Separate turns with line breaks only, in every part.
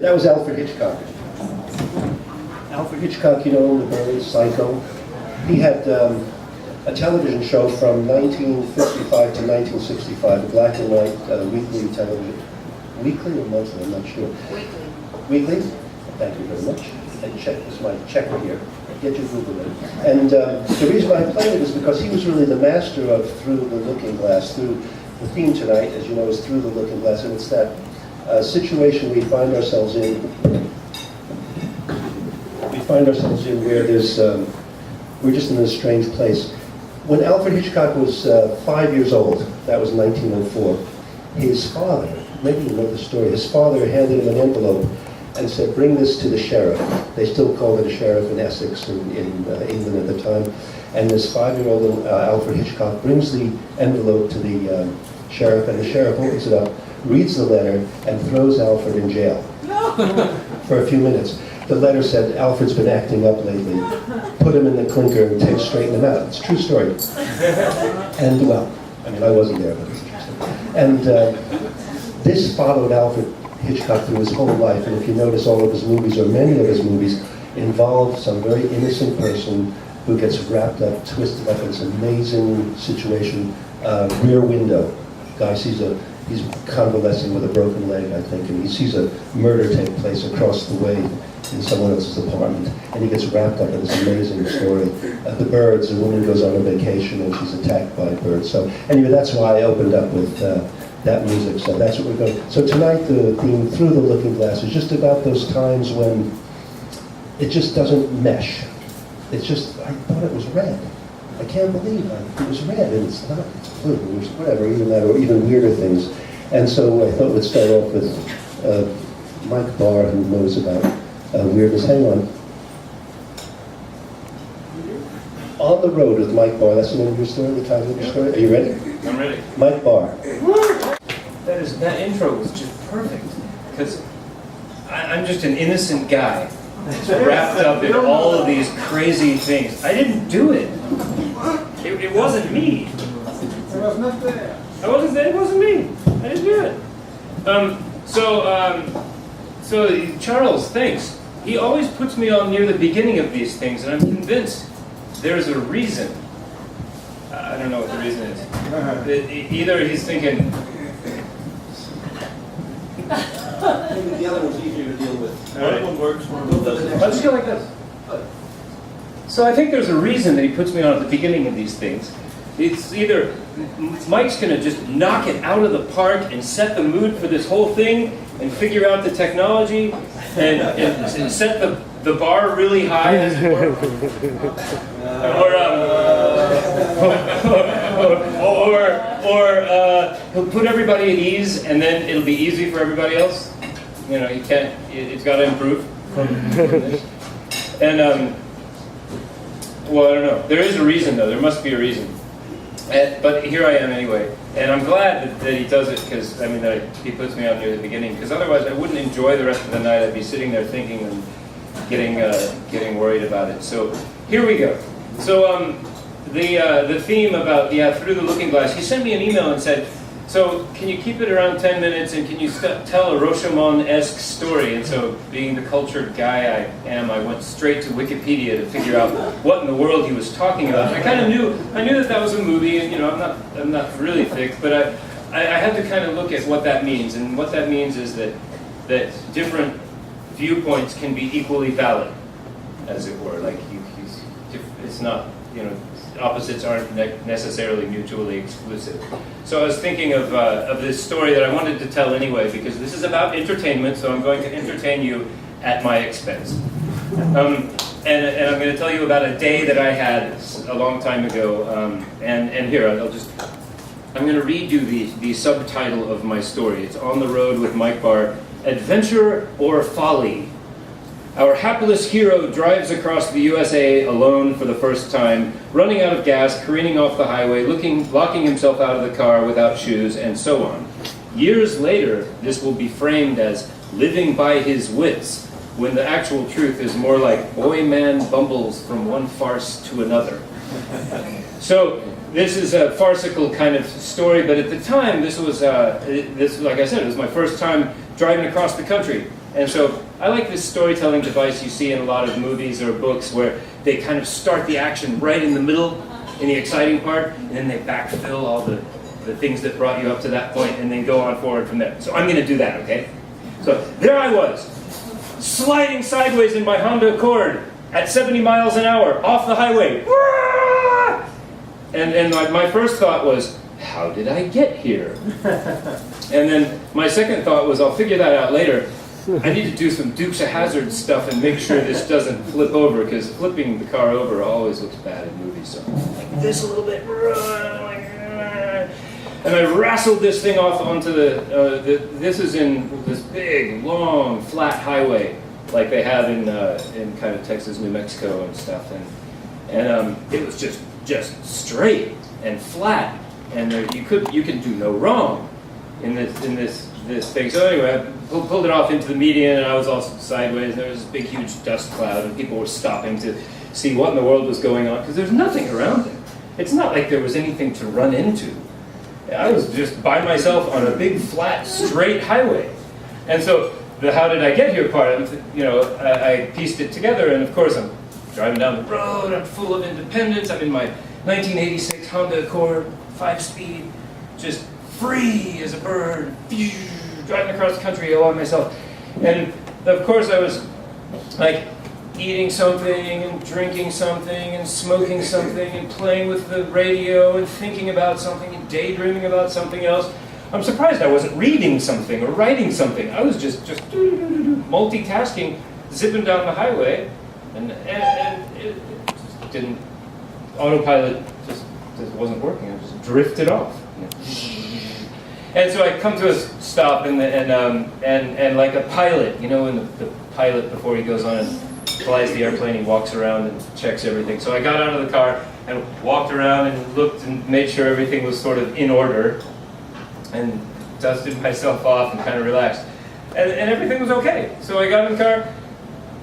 That was Alfred Hitchcock. Alfred Hitchcock, you know, the very Psycho. He had a television show from 1955 to 1965, a black and white weekly television. Weekly or monthly? I'm not sure.
Weekly.
Weekly? Thank you very much. And check, this is my checker here. Get your Google in. And the reason I played it is because he was really the master of Through the Looking Glass. Through the theme tonight, as you know, is Through the Looking Glass, and it's that situation we find ourselves in. We find ourselves in where there's we're just in a strange place. When Alfred Hitchcock was 5 years old, that was 1904, his father, maybe you know the story, his father handed him an envelope and said, bring this to the sheriff. They still called it a sheriff in Essex in England at the time. And this 5-year-old little Alfred Hitchcock brings the envelope to the sheriff, and the sheriff opens it up, reads the letter, and throws Alfred in jail for a few minutes. The letter said, Alfred's been acting up lately. Put him in the clinker and straighten him out. It's a true story. And, well, I mean, I wasn't there, but it's interesting. And this followed Alfred Hitchcock through his whole life, and if you notice, all of his movies, or many of his movies, involve some very innocent person who gets wrapped up, twisted up in this amazing situation. Rear Window. Guy sees he's convalescing with a broken leg, I think, and he sees a murder take place across the way in someone else's apartment, and he gets wrapped up in this amazing story. The Birds, a woman goes on a vacation and she's attacked by birds. So anyway, that's why I opened up with that music, so that's what we're going. So tonight the theme, Through the Looking Glass, is just about those times when it just doesn't mesh. It's just, I thought it was red. I can't believe it was red, and it's not, it's blue, or whatever, even that, or even weirder things. And so I thought we'd start off with Mike Barr, who knows about weirdness. Hang on. On the Road with Mike Barr, that's the name of your story, the title of your story? Are you ready?
I'm ready.
Mike Barr.
That intro was just perfect, because I'm just an innocent guy wrapped up in all of these crazy things. I didn't do it. It wasn't me.
It was not there.
I wasn't there. It wasn't me. I didn't do it. So Charles, thanks. He always puts me on near the beginning of these things, and I'm convinced there's a reason. I don't know what the reason is. Either he's thinking.
Maybe the other one's easier to deal with.
All right.
One works, one doesn't.
I'll just go like this. So I think there's a reason that he puts me on at the beginning of these things. It's either Mike's going to just knock it out of the park and set the mood for this whole thing and figure out the technology and set the bar really high, as it were. Or he'll put everybody at ease, and then it'll be easy for everybody else. You know, you can't. It's got to improve from this. And well, I don't know. There is a reason, though. There must be a reason. But here I am anyway, and I'm glad that he does it, because I mean he puts me on near the beginning, because otherwise I wouldn't enjoy the rest of the night. I'd be sitting there thinking and getting worried about it. So here we go. So the theme about Through the Looking Glass. He sent me an email and said, so can you keep it around 10 minutes, and can you tell a Rashomon-esque story? And so, being the cultured guy I am, I went straight to Wikipedia to figure out what in the world he was talking about. I kind of knew that was a movie, and you know, I'm not really thick, but I had to kind of look at what that means, and what that means is that different viewpoints can be equally valid, as it were. Like it's not, you know, opposites aren't necessarily mutually exclusive. So I was thinking of this story that I wanted to tell anyway, because this is about entertainment, so I'm going to entertain you at my expense. And I'm going to tell you about a day that I had a long time ago. And here, I'm going to read you the subtitle of my story. It's On the Road with Mike Barr, Adventure or Folly. Our hapless hero drives across the USA alone for the first time, running out of gas, careening off the highway, locking himself out of the car without shoes, and so on. Years later, this will be framed as living by his wits, when the actual truth is more like boy man bumbles from one farce to another. So this is a farcical kind of story, but at the time, this was like I said, it was my first time driving across the country. And so I like this storytelling device you see in a lot of movies or books where they kind of start the action right in the middle, in the exciting part, and then they backfill all the things that brought you up to that point and then go on forward from there. So I'm going to do that, okay? So there I was, sliding sideways in my Honda Accord at 70 miles an hour off the highway. And my first thought was, how did I get here? And then my second thought was, I'll figure that out later. I need to do some Dukes of Hazzard stuff and make sure this doesn't flip over, because flipping the car over always looks bad in movies. So like this a little bit, and I wrestled this thing off onto this is in this big, long, flat highway like they have in kind of Texas, New Mexico and stuff, and it was just straight and flat, and you can do no wrong in this thing. So anyway, I pulled it off into the median, and I was also sideways. There was this big, huge dust cloud, and people were stopping to see what in the world was going on, because there's nothing around it. It's not like there was anything to run into. I was just by myself on a big, flat, straight highway. And so the how did I get here part, I pieced it together, and of course I'm driving down the road, I'm full of independence, I'm in my 1986 Honda Accord, 5-speed, just free as a bird, driving across the country all by myself. And of course I was like eating something and drinking something and smoking something and playing with the radio and thinking about something and daydreaming about something else. I'm surprised I wasn't reading something or writing something. I was just multitasking, zipping down the highway, and it just didn't, autopilot just wasn't working. I just drifted off. And so I come to a stop, and like a pilot, when the pilot, before he goes on and flies the airplane, he walks around and checks everything. So I got out of the car and walked around and looked and made sure everything was sort of in order, and dusted myself off and kind of relaxed. And everything was okay. So I got in the car,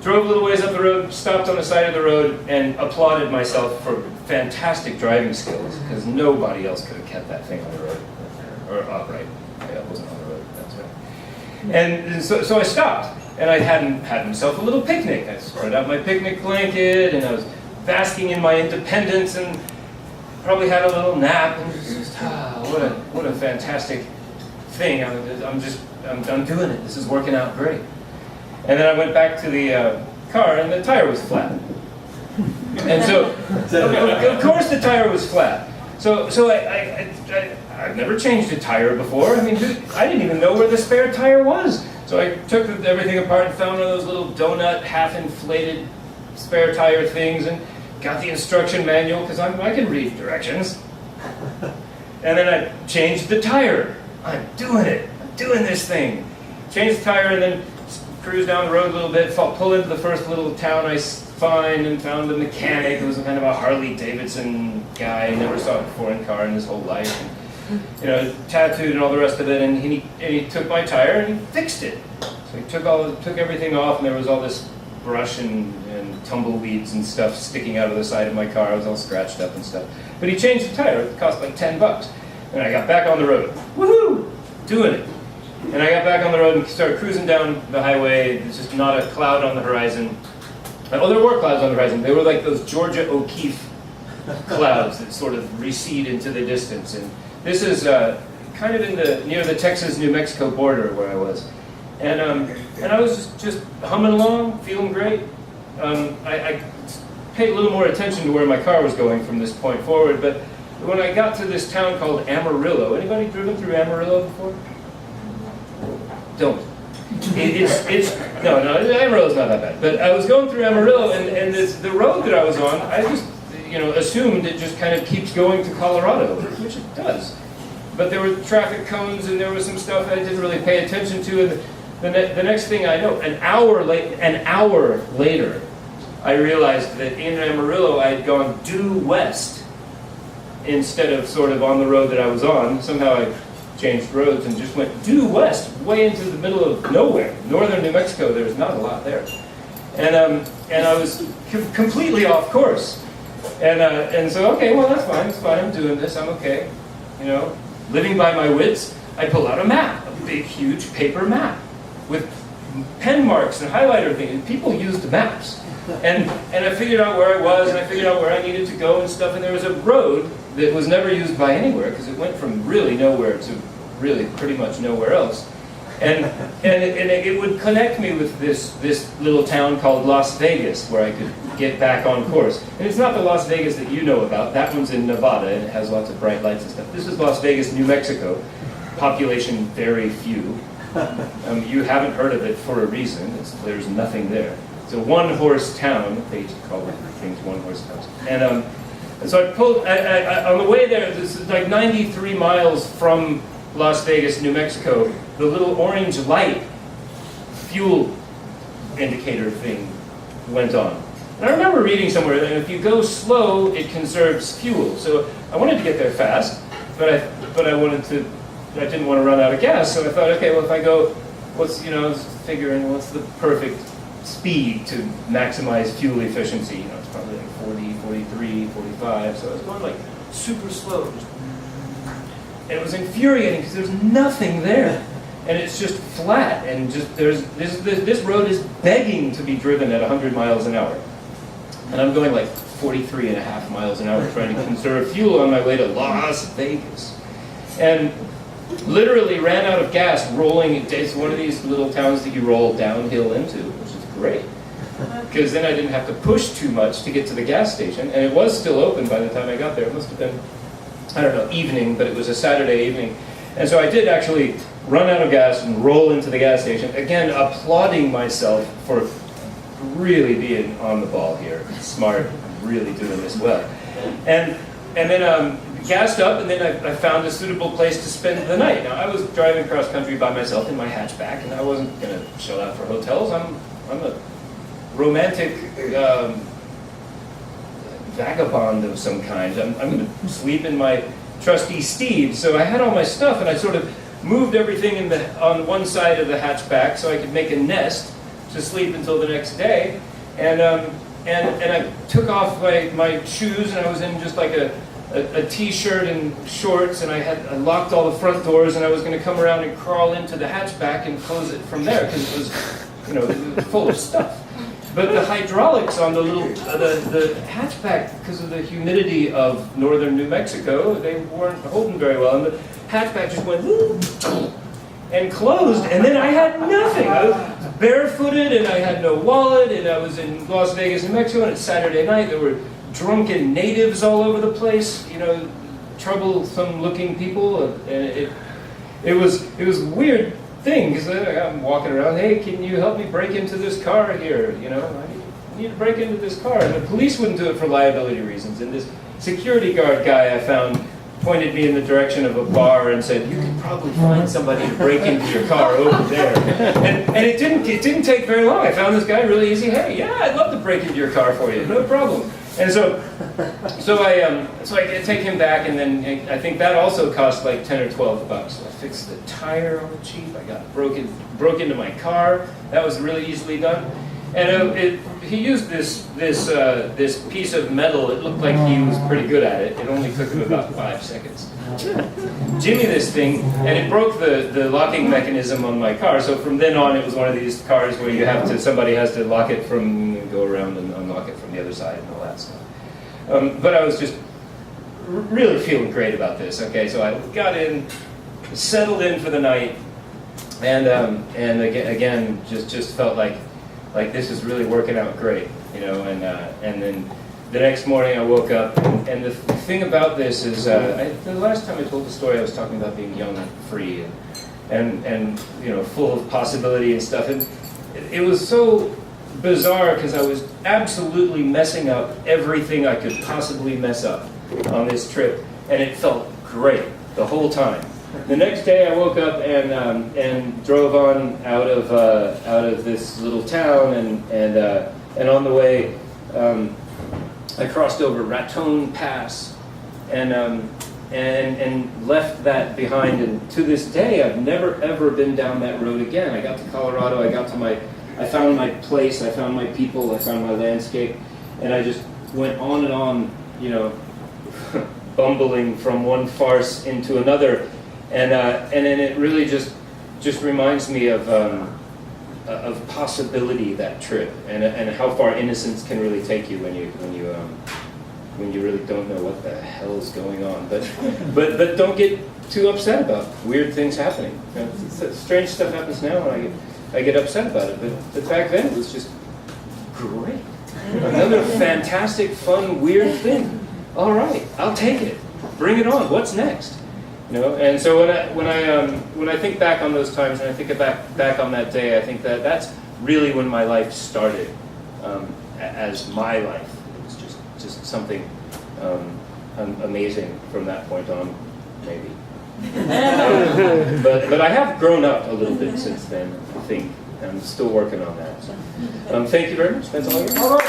drove a little ways up the road, stopped on the side of the road, and applauded myself for fantastic driving skills, because nobody else could have kept that thing on the road. Or upright. Yeah, it wasn't on the road, that's right. And so I stopped, and I had myself a little picnic. I spread out my picnic blanket, and I was basking in my independence, and probably had a little nap, and just, what a fantastic thing. I'm doing it. This is working out great. And then I went back to the car, and the tire was flat. And so, of course the tire was flat. So I've never changed a tire before. I mean, I didn't even know where the spare tire was. So I took everything apart and found one of those little donut, half-inflated spare tire things, and got the instruction manual, because I can read directions. And then I changed the tire. I'm doing it. I'm doing this thing. Changed the tire, and then cruised down the road a little bit, pull into the first little town I find, and found the mechanic, who was kind of a Harley Davidson guy. Never saw a foreign car in his whole life. And, tattooed and all the rest of it, and he took my tire and he fixed it. So he took everything off, and there was all this brush and tumbleweeds and stuff sticking out of the side of my car. I was all scratched up and stuff. But he changed the tire. It cost like $10. And I got back on the road. Woohoo! Doing it. And I got back on the road and started cruising down the highway. There's just not a cloud on the horizon. Oh, there were clouds on the horizon. They were like those Georgia O'Keeffe clouds that sort of recede into the distance. And this is kind of near the Texas-New Mexico border where I was. And I was just humming along, feeling great. I paid a little more attention to where my car was going from this point forward, but when I got to this town called Amarillo, anybody driven through Amarillo before? Don't. No, Amarillo's not that bad. But I was going through Amarillo, and the road that I was on, I just assumed it just kind of keeps going to Colorado, which it does. But there were traffic cones, and there was some stuff I didn't really pay attention to. And the next thing I know, an hour later, I realized that in Amarillo I had gone due west instead of sort of on the road that I was on. Somehow I changed roads and just went due west, way into the middle of nowhere. Northern New Mexico, there's not a lot there. And I was completely off course. And so, okay, well, that's fine, it's fine, I'm doing this, I'm okay. Living by my wits, I pull out a map, a big, huge paper map with pen marks and highlighter things. And people used maps. And I figured out where I was, and I figured out where I needed to go and stuff. And there was a road that was never used by anywhere, because it went from really nowhere to really pretty much nowhere else. And it would connect me with this little town called Las Vegas, where I could get back on course. And it's not the Las Vegas that you know about. That one's in Nevada, and it has lots of bright lights and stuff. This is Las Vegas, New Mexico. Population very few. You haven't heard of it for a reason. There's nothing there. It's a one-horse town. They used to call things one-horse towns. And so I pulled, on the way there, this is like 93 miles from Las Vegas, New Mexico, the little orange light fuel indicator thing went on. And I remember reading somewhere that if you go slow, it conserves fuel. So I wanted to get there fast, but I didn't want to run out of gas. So I thought, okay, well, if I go, figuring what's the perfect speed to maximize fuel efficiency? It's probably like 40, 43, 45. So I was going like super slow. And it was infuriating because there's nothing there. And it's just flat, and just this road is begging to be driven at 100 miles an hour. And I'm going like 43 and a half miles an hour trying to conserve fuel on my way to Las Vegas. And literally ran out of gas rolling. It's one of these little towns that you roll downhill into, which is great. Because then I didn't have to push too much to get to the gas station. And it was still open by the time I got there. It must have been, I don't know, evening, but it was a Saturday evening. And so I did actually run out of gas and roll into the gas station, again applauding myself for really being on the ball here, smart, really doing this well. And then gassed up, and then I found a suitable place to spend the night. Now, I was driving cross country by myself in my hatchback, and I wasn't going to shell out for hotels. I'm a romantic vagabond of some kind. I'm going to sleep in my trusty steed. So I had all my stuff, and I sort of moved everything on one side of the hatchback so I could make a nest to sleep until the next day. And I took off my shoes, and I was in just like a t-shirt and shorts, and I locked all the front doors, and I was going to come around and crawl into the hatchback and close it from there because it was full of stuff. But the hydraulics on the hatchback, because of the humidity of northern New Mexico, they weren't holding very well, and the hatchback just went and closed, and then I had nothing. I was barefooted, and I had no wallet, and I was in Las Vegas, New Mexico, and it's Saturday night. There were drunken natives all over the place, troublesome-looking people, and it was a weird thing, because I'm walking around, hey, can you help me break into this car here? I need to break into this car. And the police wouldn't do it for liability reasons. And this security guard guy I found pointed me in the direction of a bar and said, you could probably find somebody to break into your car over there. And it didn't take very long. I found this guy really easy. Hey, yeah, I'd love to break into your car for you, no problem. And so I take him back, and then I think that also cost like $10 or $12. So I fixed the tire on the cheap. I got broke into my car. That was really easily done. And he used this piece of metal. It looked like he was pretty good at it. It only took him about 5 seconds. Jimmy this thing, and it broke the locking mechanism on my car. So from then on, it was one of these cars where somebody has to lock it go around and unlock it from the other side and all that stuff. But I was just really feeling great about this. Okay, so I got in, settled in for the night, and again just felt like this is really working out great, and then the next morning I woke up, and the thing about this is, the last time I told the story I was talking about being young and free and full of possibility and stuff, and it was so bizarre because I was absolutely messing up everything I could possibly mess up on this trip, and it felt great the whole time. The next day I woke up and drove on out of this little town, and on the way I crossed over Raton Pass and left that behind, and to this day I've never ever been down that road again. I got to Colorado, I found my place, I found my people, I found my landscape, and I just went on and on, bumbling from one farce into another. And then it really just reminds me of of possibility, that trip, and how far innocence can really take you when you really don't know what the hell is going on. But don't get too upset about weird things happening. You know, strange stuff happens now, and I get upset about it. But back then it was just great. Another fantastic, fun, weird thing. All right, I'll take it. Bring it on. What's next? You know. And so when I think back on those times, and I think back on that day, I think that's really when my life started as my life. It was just something amazing from that point on, maybe. But I have grown up a little bit since then, I think. I'm still working on that. So, thank you very much. That's all I got.
All right.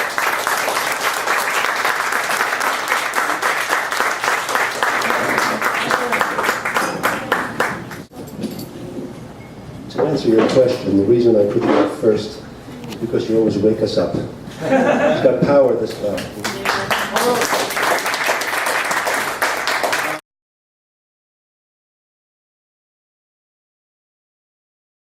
To answer your question, the reason I put you up first is because you always wake us up. You've got power this time.